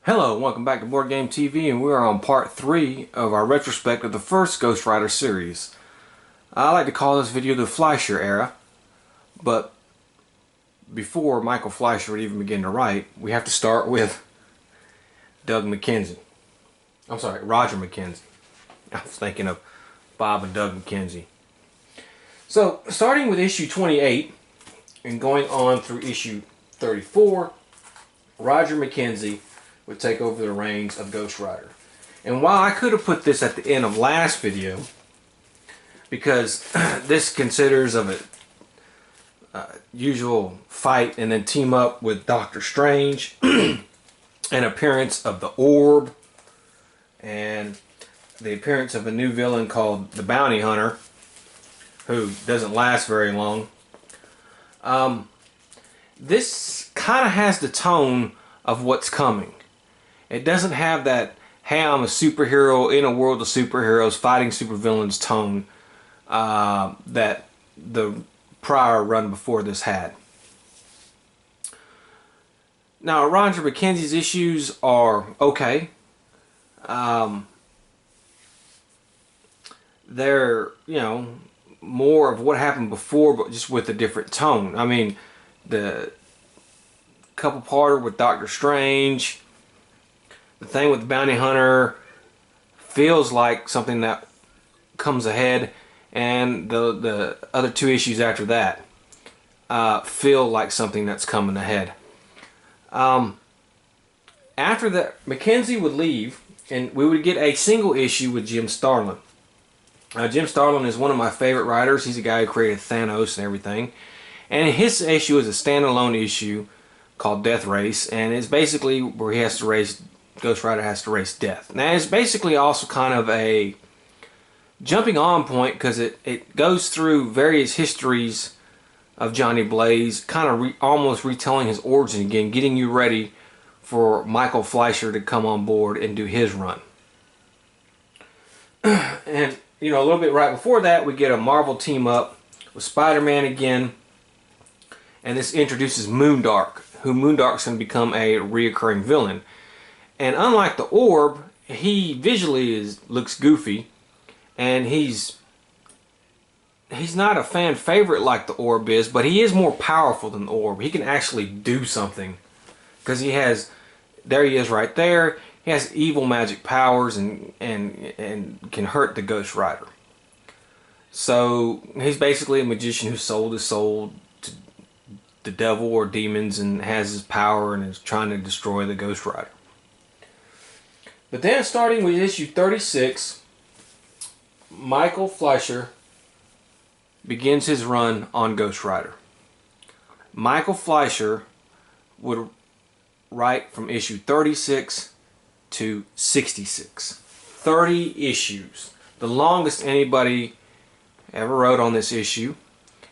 Hello, welcome back to Boardgame TV, and we are on part 3 of our retrospect of the first Ghost Rider series. I like to call this video the Fleisher era, but before Michael Fleisher would even begin to write, we have to start with Roger McKenzie. I was thinking of Bob and Doug McKenzie. So, starting with issue 28 and going on through issue 34, Roger McKenzie would take over the reins of Ghost Rider. And while I could have put this at the end of last video, because this considers of a usual fight and then team up with Doctor Strange, an appearance of the Orb, and the appearance of a new villain called the Bounty Hunter, who doesn't last very long. This kind of has the tone of what's coming. It doesn't have that, hey, I'm a superhero in a world of superheroes fighting supervillains tone that the prior run before this had. Now, Roger McKenzie's issues are okay. They're, more of what happened before, but just with a different tone. I mean, the couple-parter with Doctor Strange, the thing with the Bounty Hunter feels like something that comes ahead, and the other two issues after that feel like something that's coming ahead. After that, McKenzie would leave, and we would get a single issue with Jim Starlin. Jim Starlin is one of my favorite writers. He's a guy who created Thanos and everything. And his issue is a standalone issue called Death Race, and it's basically where he has to race, Ghost Rider has to race death. Now, it's basically also kind of a jumping on point because it goes through various histories of Johnny Blaze, kind of almost retelling his origin again, getting you ready for Michael Fleisher to come on board and do his run. And, a little bit right before that, we get a Marvel team up with Spider-Man again, and this introduces Moondark, who Moondark's going to become a reoccurring villain. And unlike the Orb, he visually looks goofy, and he's not a fan favorite like the Orb is, but he is more powerful than the Orb. He can actually do something, because there he is right there. He has evil magic powers and can hurt the Ghost Rider. So he's basically a magician who sold his soul to the devil or demons and has his power and is trying to destroy the Ghost Rider. But then, starting with issue 36, Michael Fleisher begins his run on Ghost Rider. Michael Fleisher would write from issue 36 to 66. 30 issues. The longest anybody ever wrote on this issue.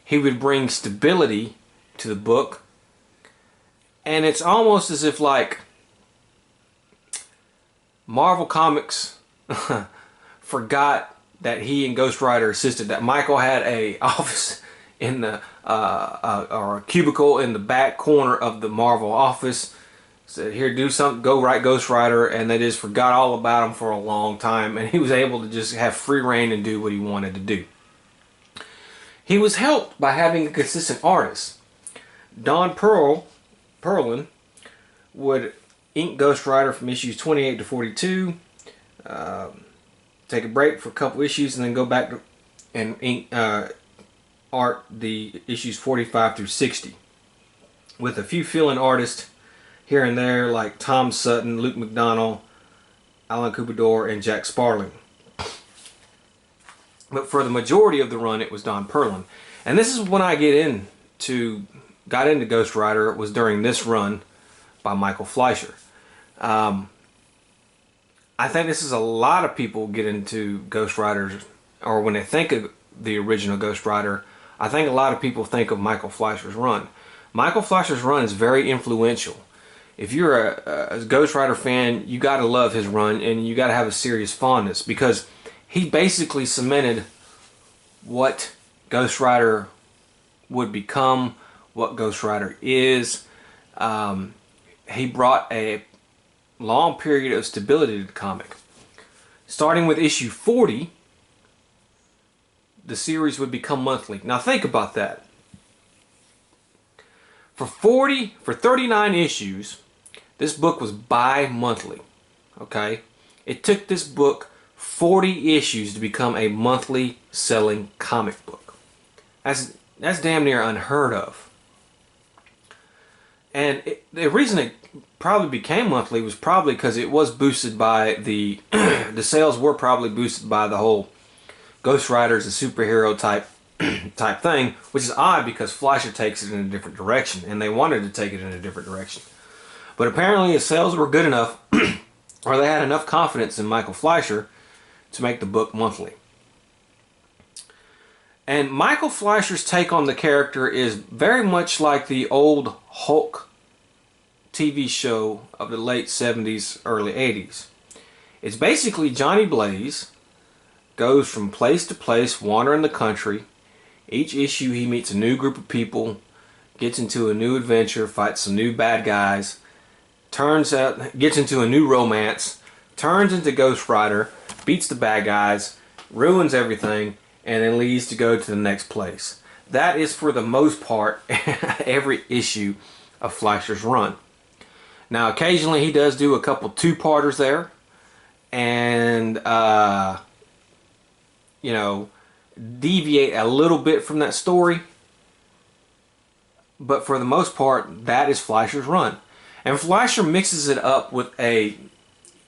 He would bring stability to the book. And it's almost as if, like, Marvel Comics forgot that he and Ghost Rider assisted, that Michael had a office in the or a cubicle in the back corner of the Marvel office, said, here, do something, go write Ghost Rider, and they just forgot all about him for a long time, and he was able to just have free reign and do what he wanted to do. He was helped by having a consistent artist. Don Perlin would ink Ghost Rider from issues 28 to 42, take a break for a couple issues, and then go back to and ink art the issues 45 through 60, with a few fill-in artists here and there like Tom Sutton, Luke McDonnell, Alan Coupador, and Jack Sparling. But for the majority of the run, it was Don Perlin. And this is when I got into Ghost Rider. It was during this run by Michael Fleisher. I think this is a lot of people get into Ghost Riders, or when they think of the original Ghost Rider, I think a lot of people think of Michael Fleisher's run. Michael Fleisher's run is very influential. If you're a Ghost Rider fan, you got to love his run, and you got to have a serious fondness, because he basically cemented what Ghost Rider would become, what Ghost Rider is. He brought a long period of stability to the comic. Starting with issue 40, the series would become monthly. Now think about that. For 39 issues, this book was bi-monthly. Okay? It took this book 40 issues to become a monthly selling comic book. That's damn near unheard of. And the reason it probably became monthly was probably because it was boosted by the the sales were probably boosted by the whole Ghost Rider is a superhero type thing, which is odd because Fleisher takes it in a different direction, and they wanted to take it in a different direction. But apparently the sales were good enough, or they had enough confidence in Michael Fleisher to make the book monthly. And Michael Fleischer's take on the character is very much like the old Hulk TV show of the late 70s, early 80s. It's basically Johnny Blaze goes from place to place, wandering the country. Each issue he meets a new group of people, gets into a new adventure, fights some new bad guys, gets into a new romance, turns into Ghost Rider, beats the bad guys, ruins everything, and then leaves to go to the next place. That is, for the most part, every issue of Fleischer's run. Now, occasionally he does do a couple two-parters there, and you know, deviate a little bit from that story, but for the most part, that is Fleischer's run. And Fleischer mixes it up with a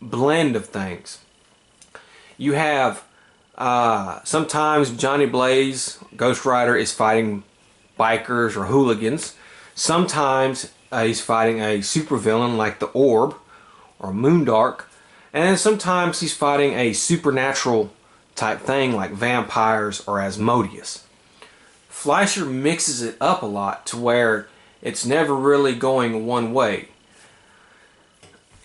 blend of things. You have sometimes Johnny Blaze, Ghost Rider, is fighting bikers or hooligans. Sometimes he's fighting a supervillain like the Orb or Moondark. And then sometimes he's fighting a supernatural type thing like vampires or Asmodeus. Fleischer mixes it up a lot to where it's never really going one way.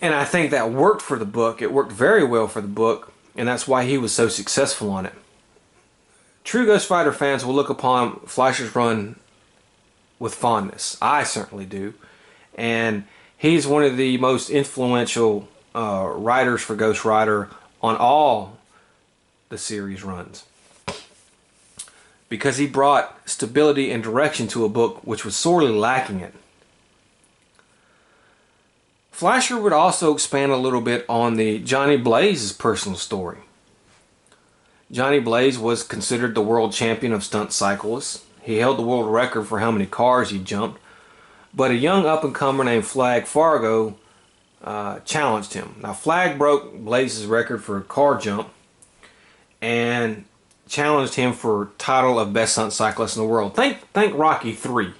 And I think that worked for the book. It worked very well for the book, and that's why he was so successful on it. True Ghost Rider fans will look upon Fleischer's run with fondness. I certainly do. And he's one of the most influential writers for Ghost Rider on all the series runs, because he brought stability and direction to a book which was sorely lacking it. Fleischer would also expand a little bit on the Johnny Blaze's personal story. Johnny Blaze was considered the world champion of stunt cyclists. He held the world record for how many cars he jumped, but a young up-and-comer named Flag Fargo challenged him. Now, Flag broke Blaze's record for a car jump and challenged him for title of best stunt cyclist in the world. Think Rocky 3.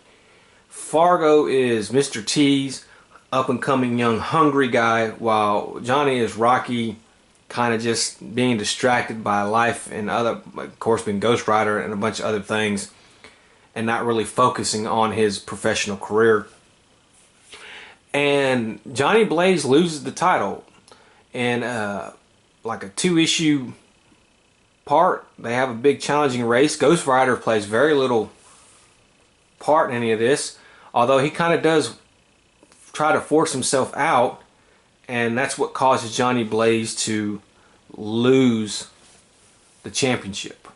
Fargo is Mr. T's up-and-coming young hungry guy, while Johnny is Rocky, kind of just being distracted by life and other, of course, being Ghost Rider and a bunch of other things, and not really focusing on his professional career. And Johnny Blaze loses the title in like a 2-issue part. They have a big challenging race. Ghost Rider plays very little part in any of this, although he kind of does try to force himself out, and that's what causes Johnny Blaze to lose the championship.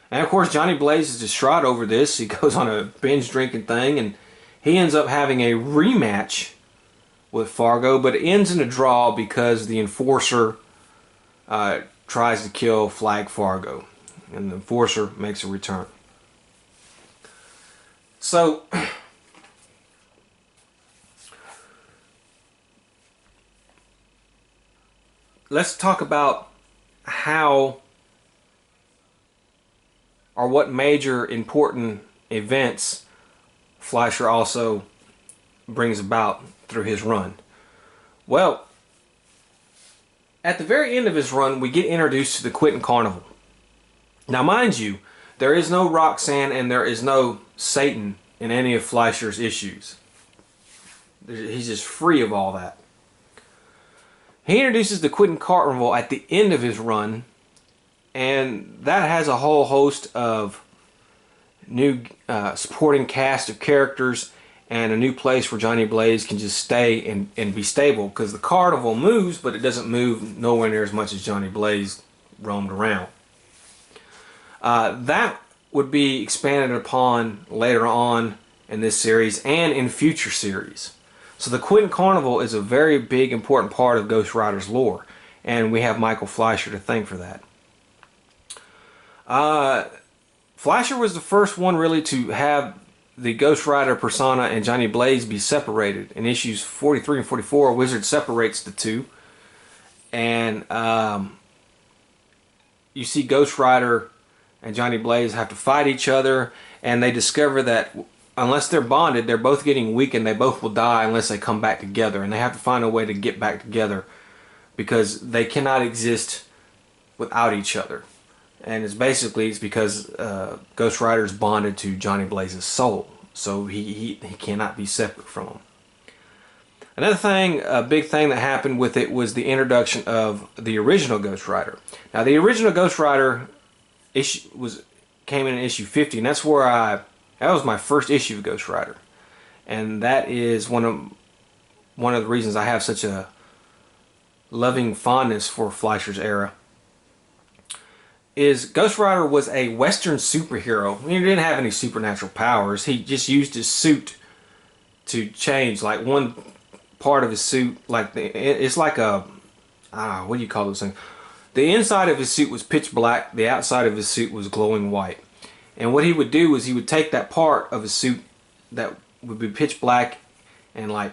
And of course Johnny Blaze is distraught over this. He goes on a binge drinking thing, and he ends up having a rematch with Fargo, but it ends in a draw because the Enforcer tries to kill Flag Fargo, and the Enforcer makes a return. So let's talk about how or what major important events Fleischer also brings about through his run. Well, at the very end of his run, we get introduced to the Quentin Carnival. Now, mind you, there is no Roxanne and there is no Satan in any of Fleischer's issues. He's just free of all that. He introduces the Quentin Carnival at the end of his run, and that has a whole host of new supporting cast of characters and a new place where Johnny Blaze can just stay and be stable, because the carnival moves, but it doesn't move nowhere near as much as Johnny Blaze roamed around. That would be expanded upon later on in this series and in future series. So the Quentin Carnival is a very big, important part of Ghost Rider's lore, and we have Michael Fleisher to thank for that. Fleisher was the first one really to have the Ghost Rider persona and Johnny Blaze be separated. In issues 43 and 44, Wizard separates the two, and you see Ghost Rider and Johnny Blaze have to fight each other, and they discover that unless they're bonded, they're both getting weak and they both will die unless they come back together, and they have to find a way to get back together because they cannot exist without each other. And it's because Ghost Rider is bonded to Johnny Blaze's soul, so he cannot be separate from him. Another thing, a big thing that happened with it was the introduction of the original Ghost Rider. Now, the original Ghost Rider came in issue 50, and that's where that was my first issue of Ghost Rider, and that is one of the reasons I have such a loving fondness for Fleischer's era. Is Ghost Rider was a Western superhero. He didn't have any supernatural powers. He just used his suit to change, like one part of his suit, like it's like a what do you call those things? The inside of his suit was pitch black. The outside of his suit was glowing white. And what he would do is he would take that part of his suit that would be pitch black and like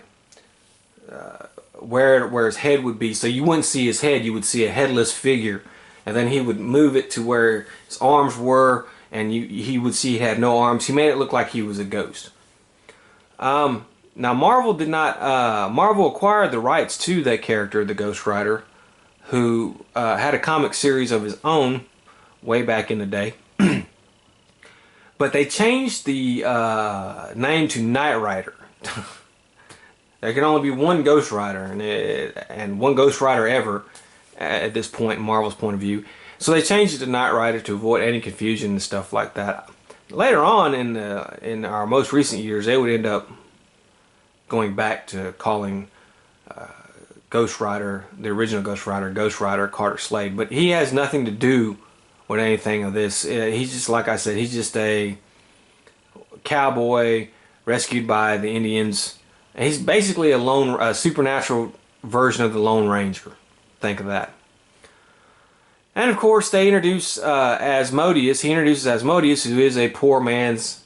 where his head would be, so you wouldn't see his head. You would see a headless figure. And then he would move it to where his arms were, and he would see he had no arms. He made it look like he was a ghost. Now Marvel did not. Marvel acquired the rights to that character, the Ghost Rider, who had a comic series of his own way back in the day. But they changed the name to Knight Rider. There can only be one Ghost Rider, and one Ghost Rider ever. At this point, in Marvel's point of view, so they changed it to Knight Rider to avoid any confusion and stuff like that. Later on in our most recent years, they would end up going back to calling Ghost Rider, the original Ghost Rider Carter Slade. But he has nothing to do with anything of this. He's just, like I said, he's just a cowboy rescued by the Indians. He's basically a supernatural version of the Lone Ranger. Think of that. And of course they introduce Asmodeus. He introduces Asmodeus, who is a poor man's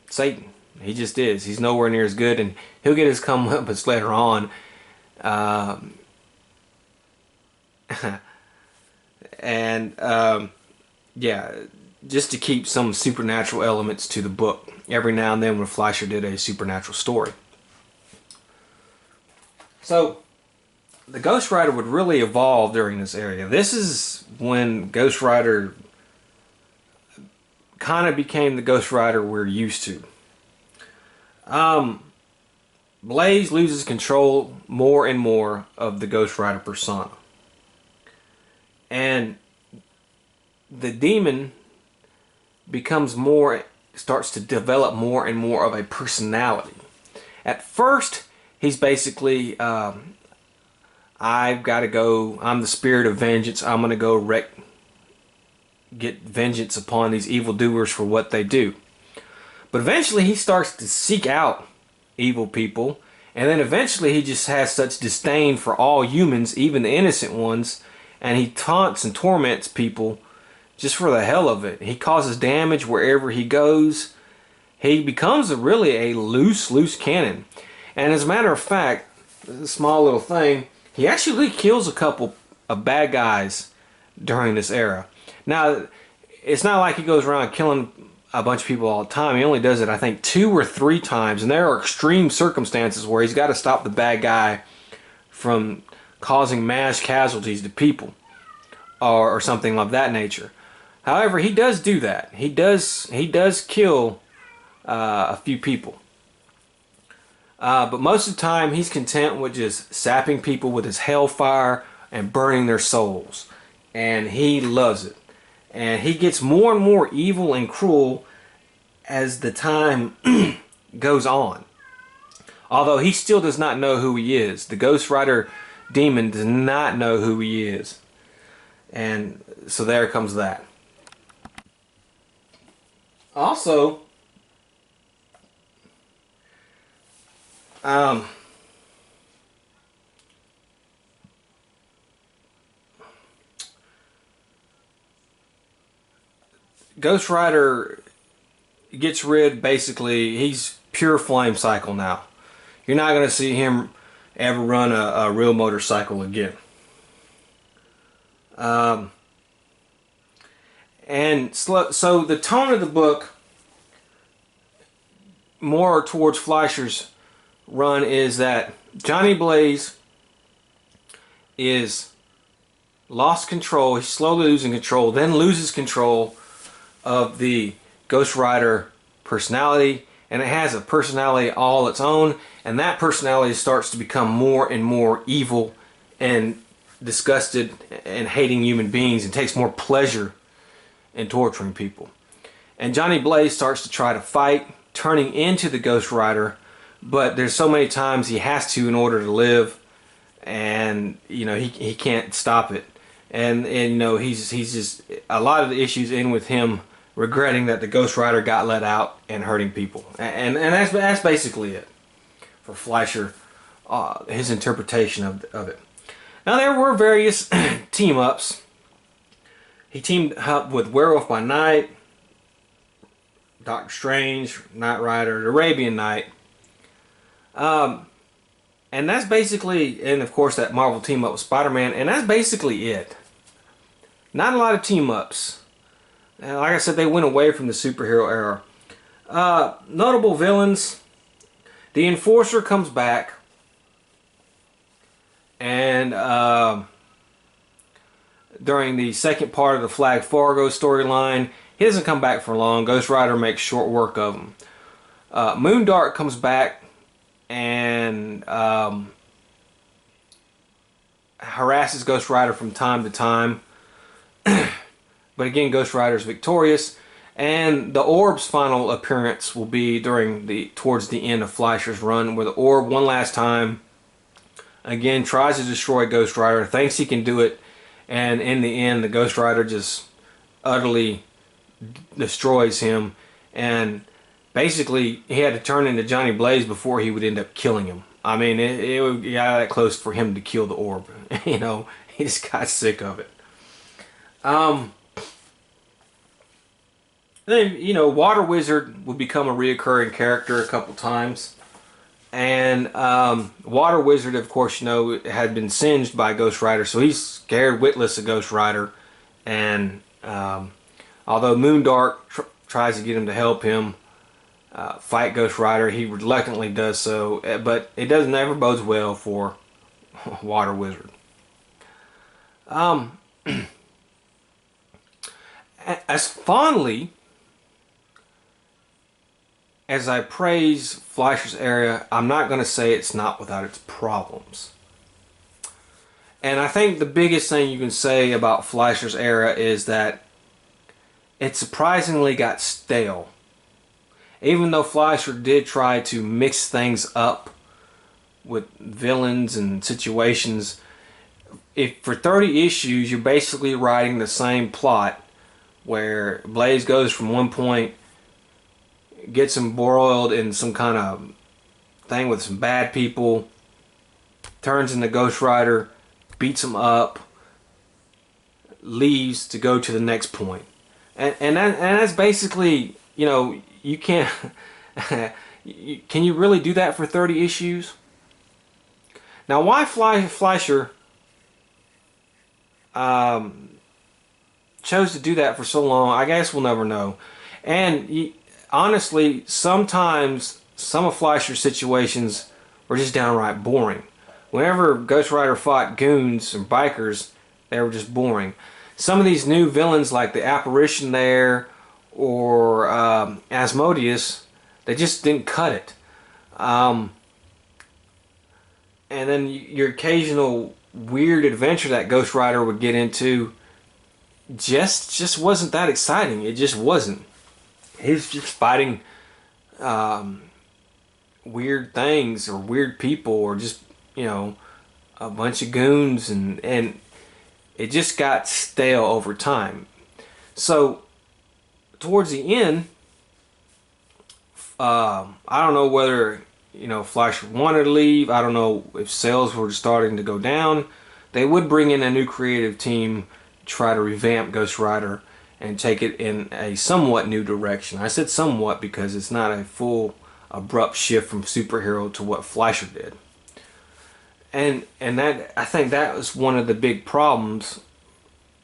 Satan. He just is. He's nowhere near as good, and he'll get his comeuppance later on. Yeah, just to keep some supernatural elements to the book. Every now and then when Fleischer did a supernatural story. So the Ghost Rider would really evolve during this area. This is when Ghost Rider kind of became the Ghost Rider we're used to. Blaze loses control more and more of the Ghost Rider persona. And the demon starts to develop more and more of a personality. At first, he's basically... I've got to go, I'm the spirit of vengeance, I'm going to go get vengeance upon these evildoers for what they do. But eventually he starts to seek out evil people, and then eventually he just has such disdain for all humans, even the innocent ones, and he taunts and torments people just for the hell of it. He causes damage wherever he goes. He becomes really a loose cannon. And as a matter of fact, this is a small little thing, he actually kills a couple of bad guys during this era. Now, it's not like he goes around killing a bunch of people all the time. He only does it, I think, 2 or 3 times. And there are extreme circumstances where he's got to stop the bad guy from causing mass casualties to people or something of that nature. However, he does do that. He does kill a few people. But most of the time, he's content with just sapping people with his hellfire and burning their souls. And he loves it. And he gets more and more evil and cruel as the time goes on. Although he still does not know who he is. The Ghost Rider demon does not know who he is. And so there comes that. Also, Ghost Rider gets rid, basically, he's pure flame cycle now. You're not going to see him ever run a real motorcycle again. So the tone of the book, more towards Fleischer's run, is that Johnny Blaze is lost control. He's slowly losing control, then loses control of the Ghost Rider personality, and it has a personality all its own, and that personality starts to become more and more evil and disgusted and hating human beings, and takes more pleasure in torturing people. And Johnny Blaze starts to try to fight, turning into the Ghost Rider, but there's so many times he has to in order to live, and you know he can't stop it. And you know he's just, a lot of the issues end with him regretting that the Ghost Rider got let out and hurting people, and that's basically it for Fleischer, his interpretation of it. Now there were various team ups. He teamed up with Werewolf by Night, Doctor Strange, Knight Rider, the Arabian Night, and that's basically, and of course that Marvel team up with Spider-Man, and that's basically it. Not a lot of team ups. Like I said, they went away from the superhero era. Notable villains. The Enforcer comes back. And during the second part of the Flag Fargo storyline, he doesn't come back for long. Ghost Rider makes short work of him. Moondark comes back and harasses Ghost Rider from time to time. But again, Ghost Rider is victorious, and the Orb's final appearance will be towards the end of Fleischer's run, where the Orb one last time again tries to destroy Ghost Rider, thinks he can do it, and in the end the Ghost Rider just utterly destroys him, and basically he had to turn into Johnny Blaze before he would end up killing him. I mean, it would get that close for him to kill the Orb. You know, he just got sick of it. Then, you know, Water Wizard would become a reoccurring character a couple times. And Water Wizard, of course, you know, had been singed by Ghost Rider, so he's scared witless of Ghost Rider. And although Moondark tries to get him to help him fight Ghost Rider, he reluctantly does so. But it doesn't ever bodes well for Water Wizard. As fondly as I praise Fleischer's era, I'm not going to say it's not without its problems. And I think the biggest thing you can say about Fleischer's era is that it surprisingly got stale. Even though Fleischer did try to mix things up with villains and situations, if for 30 issues you're basically writing the same plot, where Blaze goes from one point, gets embroiled in some kind of thing with some bad people, turns into Ghost Rider, beats him up, leaves to go to the next point. And that's basically, you know, you can't... can you really do that for 30 issues? Now, why Fleischer chose to do that for so long, I guess we'll never know. And honestly, sometimes some of Fleischer's situations were just downright boring. Whenever Ghost Rider fought goons and bikers, they were just boring. Some of these new villains, like the Apparition there, or Asmodeus, they just didn't cut it. And then your occasional weird adventure that Ghost Rider would get into just wasn't that exciting. It just wasn't. He was just fighting weird things or weird people or just, you know, a bunch of goons, and it just got stale over time. So towards the end, I don't know whether, you know, Fleisher wanted to leave. I don't know if sales were starting to go down. They would bring in a new creative team, try to revamp Ghost Rider and take it in a somewhat new direction. I said somewhat because it's not a full abrupt shift from superhero to what Fleisher did. And that, I think that was one of the big problems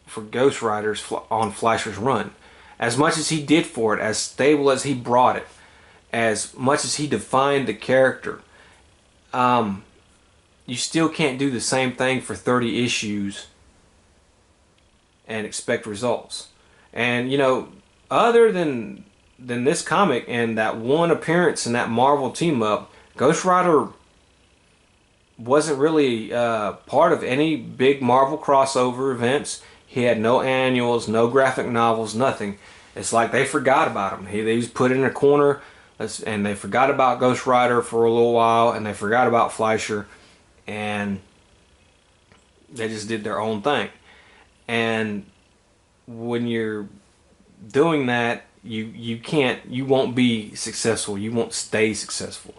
for Ghost Riders on Fleischer's run. As much as he did for it, as stable as he brought it, as much as he defined the character, you still can't do the same thing for 30 issues and expect results. And, you know, other than this comic and that one appearance in that Marvel team up, Ghost Rider wasn't really part of any big Marvel crossover events. He had no annuals, no graphic novels, nothing. It's like they forgot about him. He was put in a corner, and they forgot about Ghost Rider for a little while, and they forgot about Fleischer, and they just did their own thing. And when you're doing that, you won't be successful. You won't stay successful.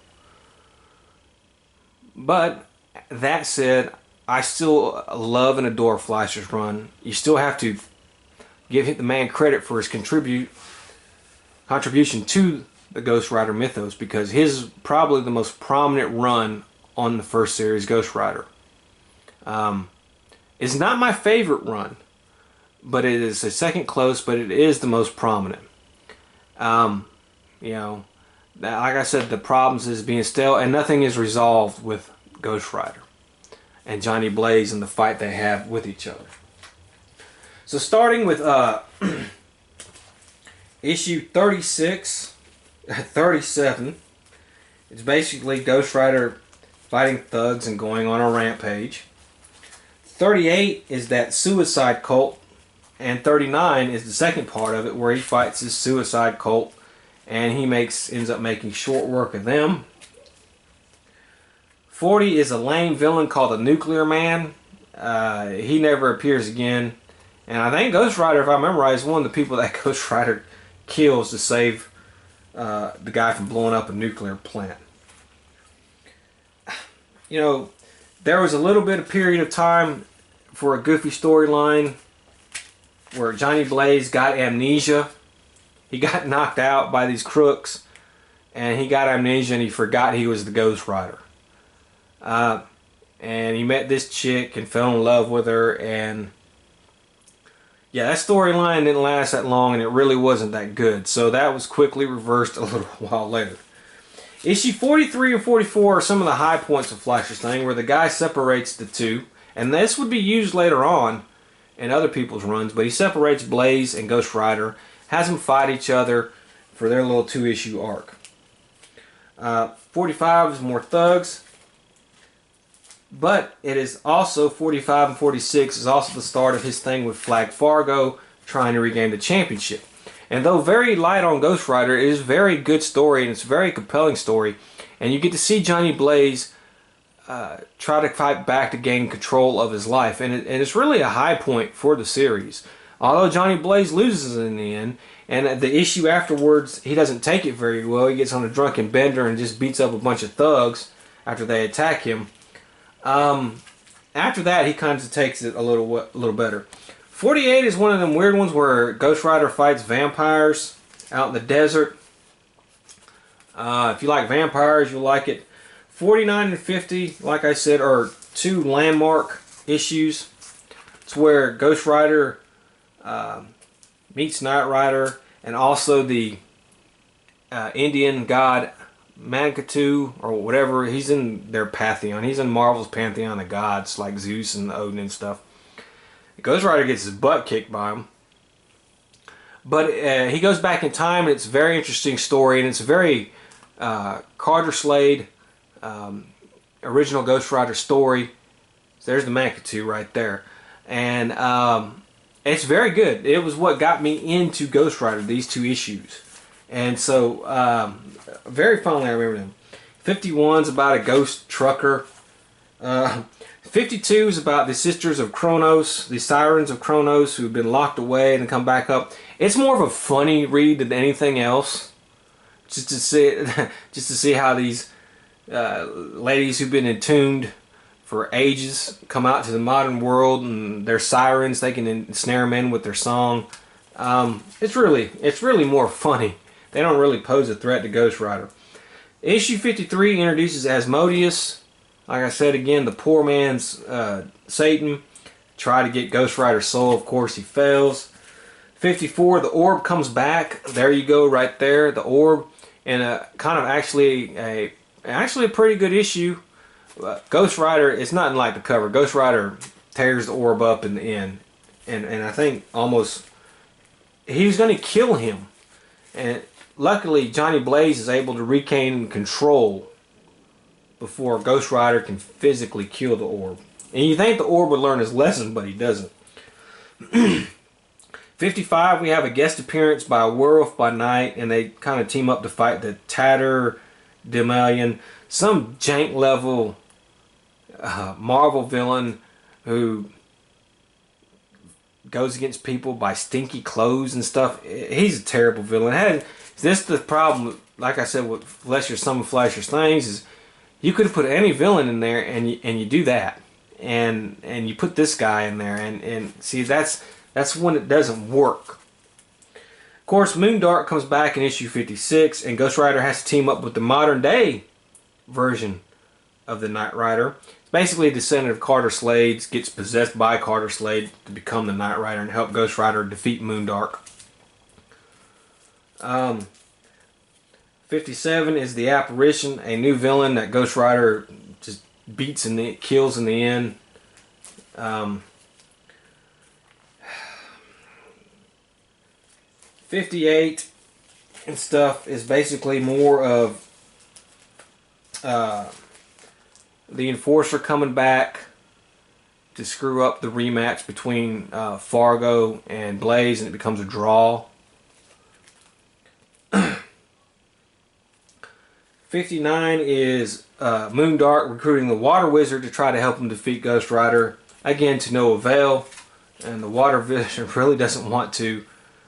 But that said, I still love and adore Fleischer's run. You still have to give the man credit for his contribution to the Ghost Rider mythos, because his probably the most prominent run on the first series, Ghost Rider. It's not my favorite run, but it is a second close, but it is the most prominent. You know, like I said, the problems is being stale, and nothing is resolved with Ghost Rider and Johnny Blaze and the fight they have with each other. So starting with issue 37, it's basically Ghost Rider fighting thugs and going on a rampage. 38 is that suicide cult, and 39 is the second part of it where he fights his suicide cult, and he ends up making short work of them. 40 is a lame villain called the Nuclear Man. He never appears again, and I think Ghost Rider, if I remember right, is one of the people that Ghost Rider kills to save the guy from blowing up a nuclear plant. You know, there was a little bit of period of time for a goofy storyline where Johnny Blaze got amnesia. He got knocked out by these crooks, and he got amnesia, and he forgot he was the Ghost Rider. And he met this chick and fell in love with her, and yeah, that storyline didn't last that long, and it really wasn't that good. So that was quickly reversed a little while later. Issue 43 and 44 are some of the high points of Fleischer's thing, where the guy separates the two, and this would be used later on in other people's runs, but he separates Blaze and Ghost Rider, has them fight each other for their little 2-issue arc. 45 is more thugs, but it is also 45 and 46 is also the start of his thing with Flag Fargo trying to regain the championship. And though very light on Ghost Rider, it is a very good story, and it's a very compelling story, and you get to see Johnny Blaze try to fight back to gain control of his life, and it's really a high point for the series. Although Johnny Blaze loses in the end, and the issue afterwards, he doesn't take it very well. He gets on a drunken bender and just beats up a bunch of thugs after they attack him. After that, he kind of takes it a little better. 48 is one of them weird ones where Ghost Rider fights vampires out in the desert. If you like vampires, you'll like it. 49 and 50, like I said, are two landmark issues. It's where Ghost Rider meets Knight Rider, and also the Indian god Manitou, or whatever. He's in their pantheon. He's in Marvel's pantheon of gods like Zeus and Odin and stuff. Ghost Rider gets his butt kicked by him, but he goes back in time, and it's a very interesting story, and it's a very Carter Slade original Ghost Rider story. So there's the Manitou right there, and it's very good. It was what got me into Ghost Rider, these 2 issues, and so very fondly I remember them. 51 is about a ghost trucker. 52 is about the sisters of Kronos, the sirens of Kronos, who've been locked away and come back up. It's more of a funny read than anything else, just to see how these ladies who've been entombed for ages come out to the modern world, and they're sirens. They can ensnare men with their song. It's really more funny. They don't really pose a threat to Ghost Rider. Issue 53 introduces Asmodeus. Like I said again, the poor man's Satan. Try to get Ghost Rider's soul. Of course, he fails. 54, the orb comes back. There you go, right there, the orb, and kind of actually a pretty good issue. Ghost Rider, it's nothing like the cover. Ghost Rider tears the orb up in the end, and I think almost he was going to kill him, and luckily Johnny Blaze is able to regain control before Ghost Rider can physically kill the orb. And you think the orb would learn his lesson, but he doesn't. 55, we have a guest appearance by Werewolf by Night, and they kind of team up to fight the Tatterdemalion, some jank level Marvel villain who goes against people by stinky clothes and stuff. He's a terrible villain. This the problem, like I said, with Fleisher, some of Fleisher's things is you could have put any villain in there, and you do that, and you put this guy in there, and see that's when it doesn't work. Of course, Moondark comes back in issue 56, and Ghost Rider has to team up with the modern day version of the Knight Rider. It's basically a descendant of Carter Slade, gets possessed by Carter Slade to become the Knight Rider and help Ghost Rider defeat Moondark. 57 is the Apparition, a new villain that Ghost Rider just beats and kills in the end. 58 and stuff is basically more of the Enforcer coming back to screw up the rematch between Fargo and Blaze, and it becomes a draw. 59 is Moondark recruiting the Water Wizard to try to help him defeat Ghost Rider. Again, to no avail. And the Water Wizard really doesn't want to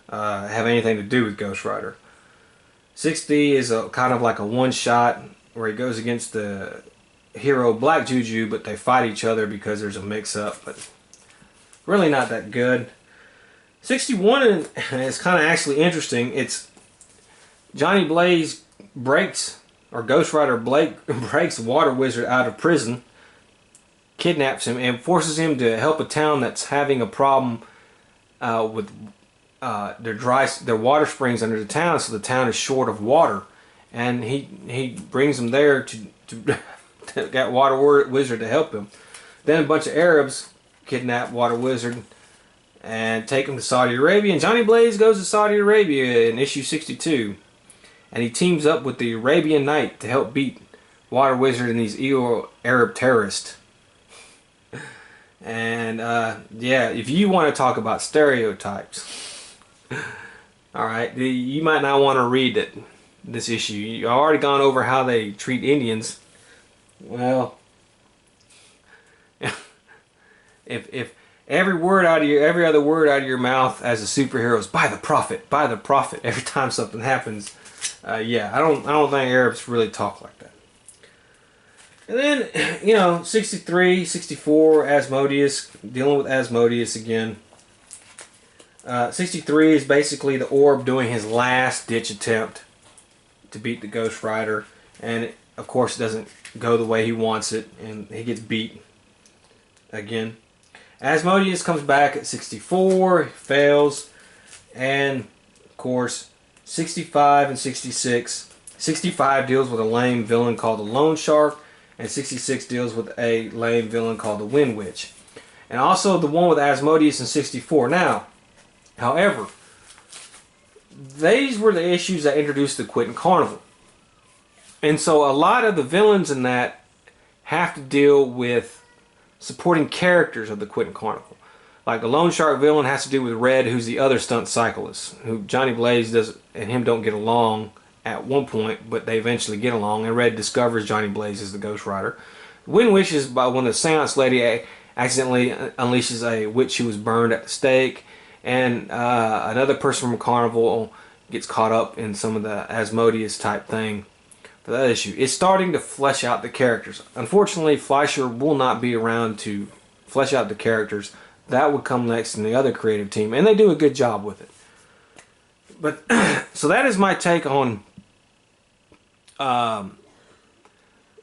have anything to do with Ghost Rider. 60 is kind of like a one-shot where he goes against the hero Black Juju, but they fight each other because there's a mix-up. But really not that good. 61 is kind of actually interesting. It's Johnny Blaze breaks, or Ghost Rider breaks Water Wizard out of prison, kidnaps him, and forces him to help a town that's having a problem with their water springs under the town, so the town is short of water. And he brings him there to get Water Wizard to help him. Then a bunch of Arabs kidnap Water Wizard and take him to Saudi Arabia. And Johnny Blaze goes to Saudi Arabia in issue 62. And he teams up with the Arabian Knight to help beat Water Wizard and these evil Arab terrorists. And yeah, if you want to talk about stereotypes, alright, you might not want to read this issue. You've already gone over how they treat Indians. Well, if every other word out of your mouth as a superhero is by the prophet, every time something happens, yeah, I don't think Arabs really talk like that. And then, 63, 64, Asmodeus, dealing with Asmodeus again. 63 is basically the Orb doing his last ditch attempt to beat the Ghost Rider, and of course it doesn't go the way he wants it, and he gets beat again. Asmodeus comes back at 64, fails, and of course 65 and 66. 65 deals with a lame villain called the Lone Shark, and 66 deals with a lame villain called the Wind Witch. And also the one with Asmodeus in 64. Now, however, these were the issues that introduced the Quentin Carnival. And so a lot of the villains in that have to deal with supporting characters of the Quentin Carnival. Like the Lone Shark villain has to do with Red, who's the other stunt cyclist, who Johnny Blaze and him don't get along at one point, but they eventually get along, and Red discovers Johnny Blaze as the Ghost Rider. Wind Wish is by when the seance lady accidentally unleashes a witch who was burned at the stake, and another person from Carnival gets caught up in some of the Asmodeus type thing for that issue. It's starting to flesh out the characters. Unfortunately, Fleisher will not be around to flesh out the characters. That would come next in the other creative team, and they do a good job with it. But so that is my take on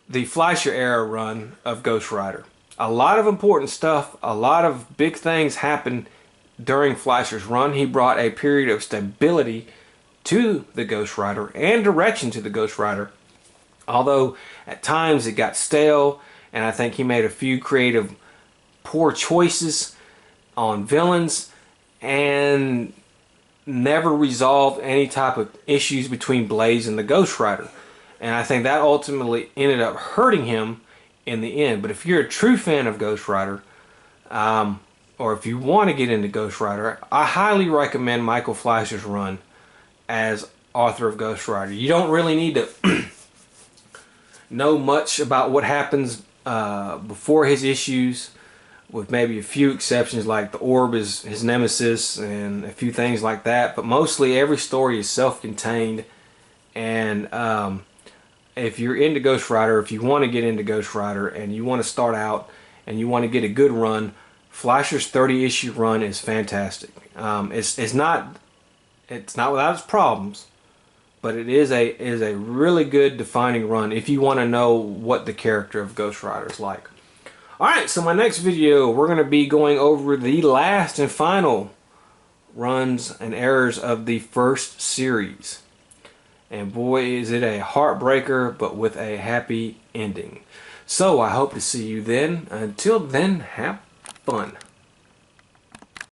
the Fleisher era run of Ghost Rider. A lot of important stuff, a lot of big things happened during Fleisher's run. He brought a period of stability to the Ghost Rider and direction to the Ghost Rider. Although at times it got stale, and I think he made a few creative poor choices on villains and never resolved any type of issues between Blaze and the Ghost Rider. And I think that ultimately ended up hurting him in the end. But if you're a true fan of Ghost Rider, or if you want to get into Ghost Rider, I highly recommend Michael Fleisher's run as author of Ghost Rider. You don't really need to know much about what happens before his issues, with maybe a few exceptions like the Orb is his nemesis and a few things like that. But mostly every story is self-contained, and if you're into Ghost Rider, if you want to get into Ghost Rider and you want to start out and you want to get a good run, Fleisher's 30-issue run is fantastic. It's not without its problems, but it is a really good defining run if you want to know what the character of Ghost Rider is like. Alright, so my next video, we're going to be going over the last and final runs and errors of the first series. And boy, is it a heartbreaker, but with a happy ending. So I hope to see you then. Until then, have fun.